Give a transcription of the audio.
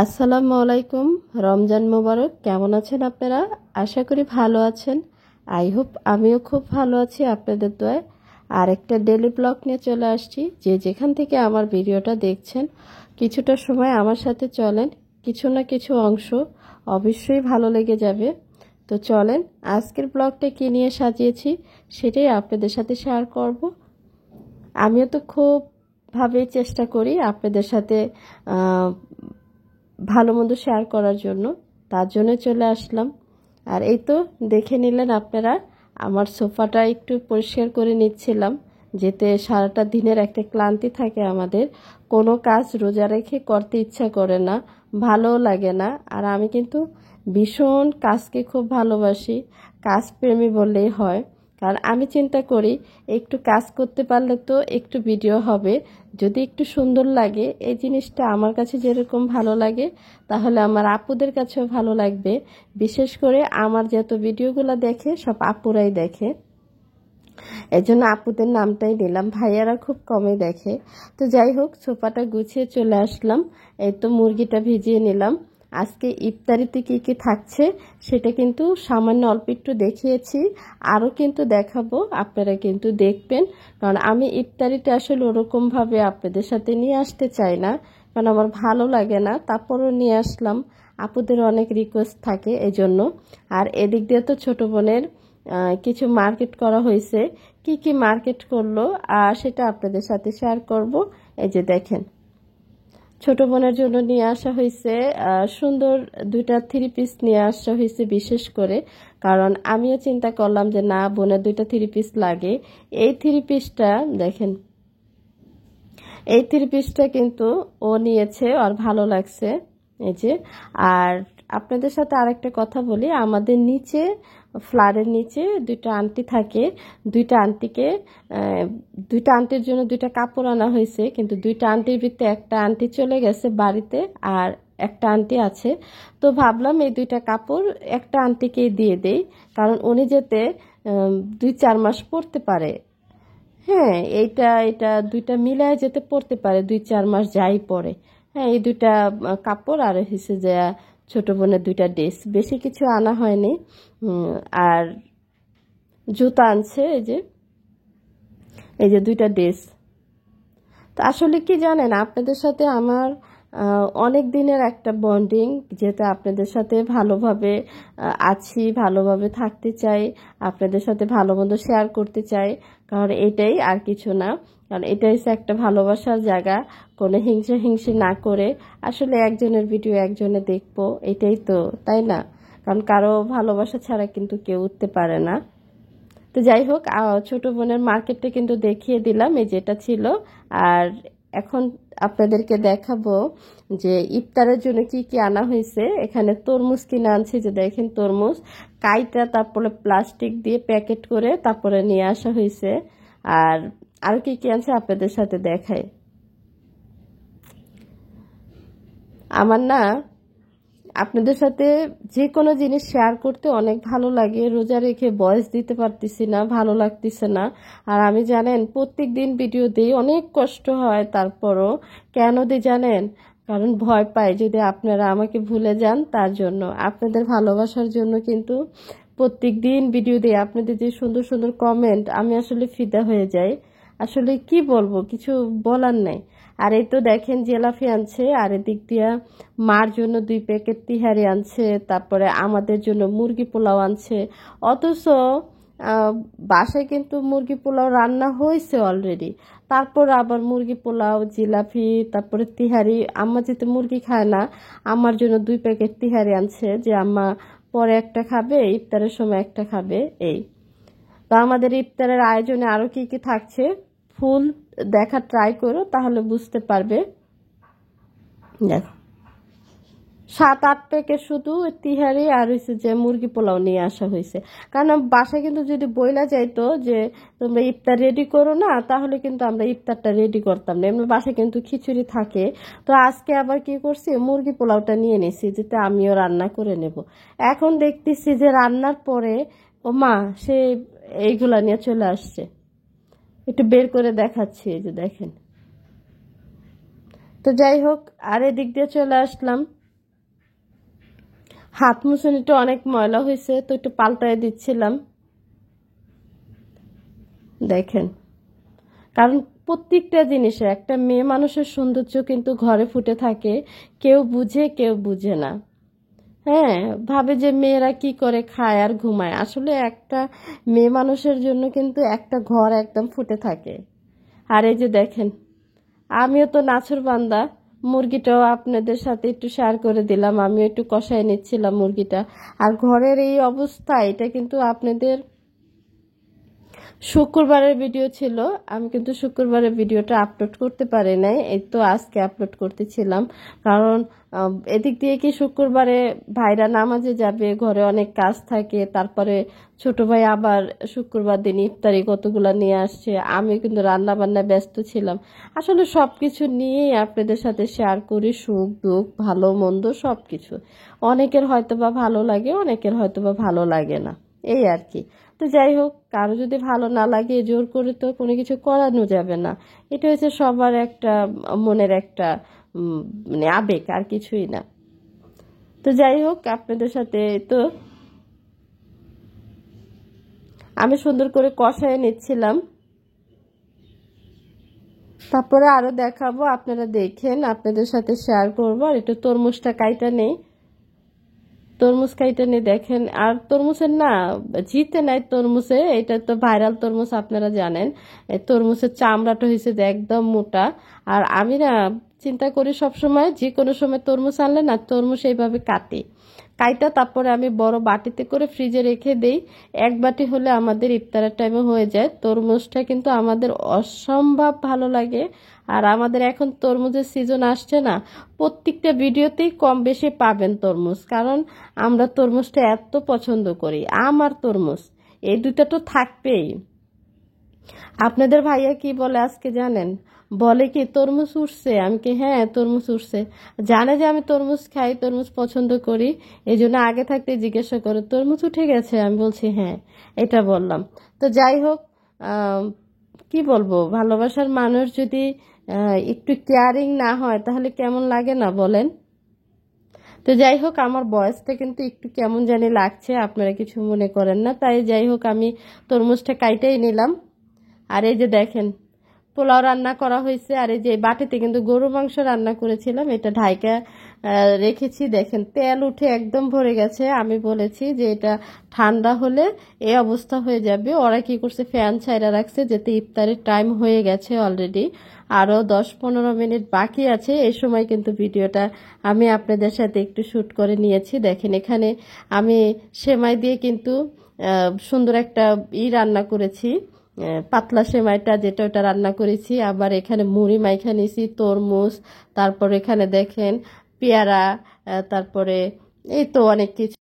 আসসালামু আলাইকুম। রমজান মোবারক। কেমন আছেন আপনারা? আশা করি ভালো আছেন। আই হোপ আমিও খুব ভালো আছি আপনাদের দোয়ায়। আর একটা ডেলি ব্লগ নিয়ে চলে আসছি। যে যেখান থেকে আমার ভিডিওটা দেখছেন কিছুটা সময় আমার সাথে চলেন, কিছু না কিছু অংশ অবশ্যই ভালো লেগে যাবে। তো চলেন আজকের ব্লগটা কী নিয়ে সাজিয়েছি সেটাই আপনাদের সাথে শেয়ার করব। আমিও তো খুব ভাবেই চেষ্টা করি আপনাদের সাথে ভালো মন্দ শেয়ার করার জন্য, তার জন্য চলে আসলাম। আর এই তো দেখে নিলেন আপনারা, আমার সোফাটা একটু পরিষ্কার করে নিচ্ছিলাম, যেতে সারাটা দিনের একটা ক্লান্তি থাকে আমাদের, কোনো কাজ রোজা রেখে করতে ইচ্ছা করে না, ভালোও লাগে না। আর আমি কিন্তু ভীষণ কাজকে খুব ভালোবাসি, কাজপ্রেমী বললেই হয়। কারণ আমি চিন্তা করি একটু কাজ করতে পারলে তো একটু ভিডিও হবে, যদি একটু সুন্দর লাগে, এই জিনিসটা আমার কাছে যেরকম ভালো লাগে তাহলে আমার আপুদের কাছেও ভালো লাগবে। বিশেষ করে আমার যত ভিডিওগুলো দেখে সব আপুরাই দেখে, এই জন্য আপুদের নামটাই দিলাম, ভাইয়ারা খুব কমই দেখে। তো যাই হোক, সোফাটা গুছিয়ে চলে আসলাম। এই তো মুরগিটা ভিজিয়ে নিলাম। আজকে ইফতারিতে কী কী থাকছে সেটা কিন্তু সামান্য অল্প একটু দেখিয়েছি, আরও কিন্তু দেখাবো, আপনারা কিন্তু দেখবেন। কারণ আমি ইফতারিটা আসলে ওরকমভাবে আপনাদের সাথে নিয়ে আসতে চাই না, কারণ আমার ভালো লাগে না, তারপরও নিয়ে আসলাম। আপুদের অনেক রিকোয়েস্ট থাকে এই জন্য। আর এদিক দিয়ে তো ছোটো বোনের কিছু মার্কেট করা হয়েছে, কি কি মার্কেট করলো আর সেটা আপনাদের সাথে শেয়ার করব। এই যে দেখেন, ছোট বোনের জন্য নিয়ে আসা হয়েছে সুন্দর দুইটা 3 পিস নিয়ে আসা হয়েছে, বিশেষ করে কারণ আমিও চিন্তা করলাম যে না, বোনের দুইটা 3 পিস লাগে। এই 3 পিসটা দেখেন, এই 3 পিসটা কিন্তু ও নিয়েছে, আর ভালো লাগছে। এই যে, আর আপনাদের সাথে আরেকটা কথা বলি, আমাদের নিচে ফ্ল্যাটের নিচে দুইটা আন্টি থাকে, দুইটা আন্টির জন্য দুইটা কাপড় আনা হয়েছে, কিন্তু দুইটা আন্টির ভিতরে একটা আন্টি চলে গেছে বাড়িতে, আর একটা আন্টি আছে। তো ভাবলাম এই দুইটা কাপড় একটা আন্টিকে দিয়ে দেই, কারণ উনি যেতে 2-4 মাস পরতে পারে। হ্যাঁ, এটা দুইটা মিলায় যেতে পড়তে পারে 2-4 মাস যাই পরে। হ্যাঁ, এই দুইটা কাপড় আর হচ্ছে যে ছোট বোনের দুইটা ড্রেস, বেশি কিছু আনা হয়নি। আর জুতা আনছে, এই যে দুইটা ড্রেস। তো আসলে কি জানেন, আপনাদের সাথে আমার অনেক দিনের একটা বন্ডিং, যেটা আপনাদের সাথে ভালোভাবে আছি, ভালোভাবে থাকতে চাই, আপনাদের সাথে ভালো মন্দ শেয়ার করতে চাই। কারণ এটাই, আর কিছু না। কারণ এটাই হচ্ছে একটা ভালোবাসার জায়গা, কোনো হিংসে না করে আসলে একজনের ভিডিও একজনে দেখবো, এটাই তো, তাই না? কারণ কারো ভালোবাসা ছাড়া কিন্তু কেউ উঠতে পারে না। তো যাই হোক, ছোট বোনের মার্কেটটা কিন্তু দেখিয়ে দিলাম, এই যেটা ছিল। আর এখন আপনাদেরকে দেখাবো যে ইফতারের জন্য কি কি আনা হয়েছে। এখানে তরমুজ কিনে আনছি, যে দেখেন তরমুজ কাইটা তারপরে প্লাস্টিক দিয়ে প্যাকেট করে তারপরে নিয়ে আসা হয়েছে। আর আরও কি কি আনছে আপনাদের সাথে দেখায়। আমার না আপনাদের সাথে যে কোনো জিনিস শেয়ার করতে অনেক ভালো লাগে, রোজা রেখে ভয়েস দিতে পারতেছি না, ভালো লাগতেছে না। আর আমি জানেন প্রত্যেক দিন ভিডিও দিই, অনেক কষ্ট হয়, তারপরও কেন দিই জানেন? কারণ ভয় পাই যদি আপনারা আমাকে ভুলে যান, তার জন্য, আপনাদের ভালোবাসার জন্য কিন্তু প্রত্যেক দিন ভিডিও দিই। আপনাদের যে সুন্দর সুন্দর কমেন্ট, আমি আসলে ফিদা হয়ে যাই। আসলে কি বলবো, কিছু বলার নাই। আর এই তো দেখেন জিলাপি আনছে, আর এদিক দিয়া মার জন্য 2 প্যাকেট তিহারি আনছে, তারপরে আমাদের জন্য মুরগি পোলাও আনছে। অথচ বাসায় কিন্তু মুরগি পোলাও রান্না হয়েছে অলরেডি, তারপর আবার মুরগি পোলাও, জিলাপি, তারপরে তিহারি। আম্মা যেতে মুরগি খায় না, আমার জন্য 2 প্যাকেট তিহারি আনছে, যে আম্মা পরে একটা খাবে, ইফতারের সময় একটা খাবে। এই তো আমাদের ইফতারের আয়োজনে আরও কি কি থাকছে ফুল দেখা ট্রাই করো, তাহলে বুঝতে পারবে। দেখো, 7-8 প্যাকেট শুধু তিহারি আর হচ্ছে যে মুরগি পোলাও নিয়ে আসা হয়েছে। কারণ বাসায় কিন্তু যদি বইলা যাইতো যে তোমরা ইফতার রেডি করো না, তাহলে কিন্তু আমরা ইফতারটা রেডি করতাম না। এমনি বাসায় কিন্তু খিচুড়ি থাকে। তো আজকে আবার কি করছি, মুরগি পোলাওটা নিয়ে নিছি, যেটা আমিও রান্না করে নেব। এখন দেখতেছি যে রান্নার পরে ও মা সে এইগুলা নিয়ে চলে আসছে, একটু বের করে দেখাচ্ছি, এই যে দেখেন। তো যাই হোক, আর এদিক দিয়ে চলে আসলাম। হাত মুছনিটা অনেক ময়লা হয়েছে, তো একটু পাল্টায় দিচ্ছিলাম। দেখেন, কারণ প্রত্যেকটা জিনিসে একটা মেয়ে মানুষের সৌন্দর্য কিন্তু ঘরে ফুটে থাকে, কেউ বুঝে কেউ বুঝে না। হ্যাঁ, ভাবে যে মেয়েরা কি করে খায় আর ঘুমায়, আসলে একটা মেয়ে মানুষের জন্য কিন্তু একটা ঘর একদম ফুটে থাকে। আর এই যে দেখেন, আমিও তো নাছোড় বান্দা, মুরগিটাও আপনাদের সাথে একটু শেয়ার করে দিলাম, আমিও একটু কষায় নিচ্ছিলাম মুরগিটা। আর ঘরের এই অবস্থা, এটা কিন্তু আপনাদের শুক্রবারের ভিডিও ছিল, আমি কিন্তু শুক্রবারের ভিডিওটা আপলোড করতে পারি নাই, এই তো আজকে আপলোড করতেছিলাম। কারণ এদিক দিয়ে কি শুক্রবারে ভাইরা নামাজে যাবে, ঘরে অনেক কাজ থাকে, তারপরে ছোট ভাই আবার শুক্রবার দিন ইফতারি কতগুলা নিয়ে আসছে, আমি কিন্তু রান্না বান্নায় ব্যস্ত ছিলাম। আসলে সব কিছু নিয়েই আপনাদের সাথে শেয়ার করি, সুখ দুঃখ ভালো মন্দ সব কিছু। অনেকের হয়তোবা ভালো লাগে, অনেকের হয়তোবা ভালো লাগে না, এই আর কি। তো যাই হোক, কারো যদি ভালো না লাগে জোর করে তো কোনো কিছু করানো যাবে না। এটা হচ্ছে সবার একটা মনের একটা মানে আবেগ, আর কিছুই না। তো যাই হোক, আপনাদের সাথে তো আমি সুন্দর করে কষায় নিচ্ছিলাম, তারপরে আরো দেখাবো, আপনারা দেখেন, আপনাদের সাথে শেয়ার করবো। আর একটু তরমুজটা কাইটা নেই, তরমুজ কাইটা নিয়ে দেখেন। আর তরমুজের না জিতে নাই তরমুজে, এটা তো ভাইরাল তরমুজ, আপনারা জানেন। এই তরমুজের চামড়াটা হয়েছে যে একদম মোটা। আর আমি না চিন্তা করি সব সময়, যে কোনো সময় তরমুজ আনলে না তরমুজ এইভাবে কাটি, কাইটা তারপরে আমি বড় বাটিতে করে ফ্রিজে রেখে দেই। এক বাটি হলে আমাদের ইফতারের টাইমে হয়ে যায়। তরমুজটা কিন্তু আমাদের অসম্ভব ভালো লাগে। আর আমাদের এখন তরমুজের সিজন আসছে না, প্রত্যেকটা ভিডিওতেই কম বেশি পাবেন তরমুজ, কারণ আমরা তরমুজটা এত পছন্দ করি। আম আর তরমুজ এই দুইটা তো থাকবেই। আপনাদের ভাইয়া কি বলে আজকে জানেন? বলে কি তরমুজ উঠছে, আমি কি হ্যাঁ তরমুজ উঠছে। জানে যে আমি তরমুজ খাই, তরমুজ পছন্দ করি, এই জন্য আগে থাকতে জিজ্ঞাসা করে তরমুজ উঠে গেছে, আমি বলছি হ্যাঁ, এটা বললাম। তো যাই হোক, কি বলবো, ভালোবাসার মানুষ যদি একটু কেয়ারিং না হয় তাহলে কেমন লাগে না বলেন? তো যাই হোক, আমার বয়সটা কিন্তু একটু কেমন জানি লাগছে, আপনারা কিছু মনে করেন না। তাই যাই হোক, আমি তরমুজটা কাইটাই নিলাম। আর এই যে দেখেন, পোলাও রান্না করা হয়েছে। আর এই যে বাটিতে কিন্তু গরু মাংস রান্না করেছিলাম, এটা ঢাইকা রেখেছি। দেখেন তেল উঠে একদম ভরে গেছে। আমি বলেছি যে এটা ঠান্ডা হলে এই অবস্থা হয়ে যাবে। ওরা কি করছে, ফ্যান ছাইরা রাখছে, যেতে ইফতারের টাইম হয়ে গেছে অলরেডি, আরও 10-15 মিনিট বাকি আছে। এই সময় কিন্তু ভিডিওটা আমি আপনাদের সাথে একটু শ্যুট করে নিয়েছি। দেখেন এখানে আমি সেমাই দিয়ে কিন্তু সুন্দর একটা রান্না করেছি, পাতলা সেমাইটা যেটা, ওটা রান্না করেছি। আবার এখানে মুড়ি মাইখা নিয়েছি, তরমুজ, তারপর এখানে দেখেন পেয়ারা, তারপরে এই তো অনেক কিছু।